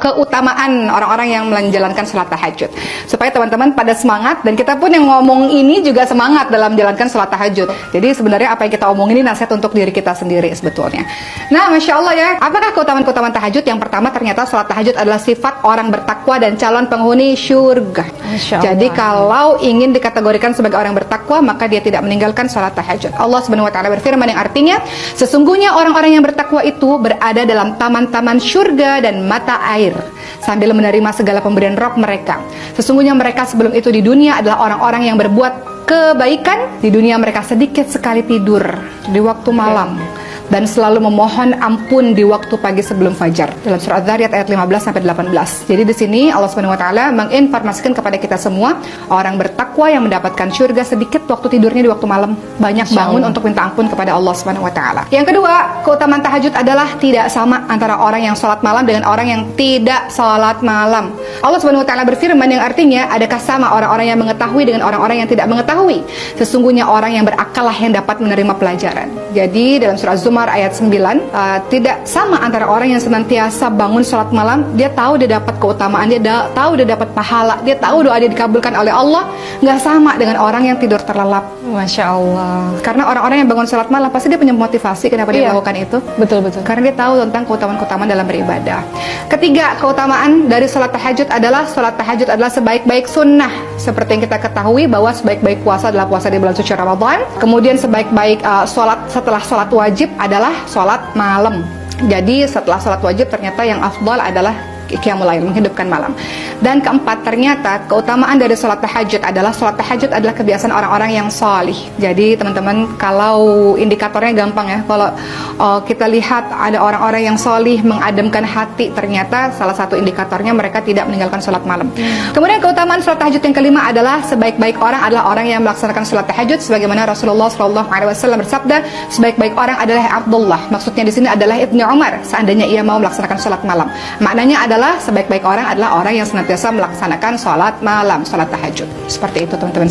keutamaan orang-orang yang menjalankan sholat tahajud, supaya teman-teman pada semangat, dan kita pun yang ngomong ini juga semangat dalam menjalankan sholat tahajud. Jadi sebenarnya apa yang kita omong ini nasihat untuk diri kita sendiri sebetulnya. Nah, Masya Allah ya, apakah keutamaan-keutamaan tahajud? Yang pertama, ternyata sholat tahajud adalah sifat orang bertakwa dan calon penghuni syurga. Jadi kalau ingin dikategorikan sebagai orang bertakwa, maka dia tidak meninggalkan sholat tahajud. Allah Subhanahu wa taala berfirman yang artinya, sesungguhnya orang-orang yang bertakwa itu berada dalam taman-taman syurga dan mata air, sambil menerima segala pemberian Rabb mereka. Sesungguhnya mereka sebelum itu di dunia adalah orang-orang yang berbuat kebaikan. Di dunia mereka sedikit sekali tidur di waktu malam dan selalu memohon ampun di waktu pagi sebelum fajar. Dalam surah Az-Zariyat ayat 15 sampai 18. Jadi di sini Allah Subhanahu wa taala menginformasikan kepada kita semua, orang bertakwa yang mendapatkan syurga sedikit waktu tidurnya di waktu malam, banyak bangun untuk minta ampun kepada Allah Subhanahu wa taala. Yang kedua, keutamaan tahajud adalah tidak sama antara orang yang sholat malam dengan orang yang tidak sholat malam. Allah Subhanahu wa taala berfirman yang artinya, adakah sama orang-orang yang mengetahui dengan orang-orang yang tidak mengetahui? Sesungguhnya orang yang berakal lah yang dapat menerima pelajaran. Jadi dalam surah Az-Zumar ayat 9, tidak sama antara orang yang senantiasa bangun sholat malam, dia tahu dia dapat keutamaan, dia tahu dia dapat pahala, dia tahu doa dia dikabulkan oleh Allah, nggak sama dengan orang yang tidur terlelap. Masya Allah. Karena orang-orang yang bangun sholat malam pasti dia punya motivasi kenapa dia melakukan itu. Betul-betul. Karena dia tahu tentang keutamaan-keutamaan dalam beribadah. Ketiga, keutamaan dari sholat tahajud adalah sebaik-baik sunnah. Seperti yang kita ketahui bahwa sebaik-baik puasa adalah puasa di bulan suci Ramadan. Kemudian sebaik-baik sholat setelah sholat wajib adalah sholat malam. Jadi setelah sholat wajib ternyata yang afdal adalah qiyamul lail, menghidupkan malam. Dan keempat, ternyata keutamaan dari sholat tahajud adalah kebiasaan orang-orang yang salih. Jadi teman-teman, kalau indikatornya gampang ya, kalau kita lihat ada orang-orang yang salih mengademkan hati, ternyata salah satu indikatornya mereka tidak meninggalkan sholat malam. Kemudian keutamaan sholat tahajud yang kelima adalah sebaik-baik orang adalah orang yang melaksanakan sholat tahajud, sebagaimana Rasulullah SAW bersabda, sebaik-baik orang adalah Abdullah. Maksudnya di sini adalah Ibnu Umar, seandainya ia mau melaksanakan sholat malam. Maknanya adalah sebaik-baik orang adalah orang yang senantiasa melaksanakan sholat malam, sholat tahajud. Seperti itu teman-teman.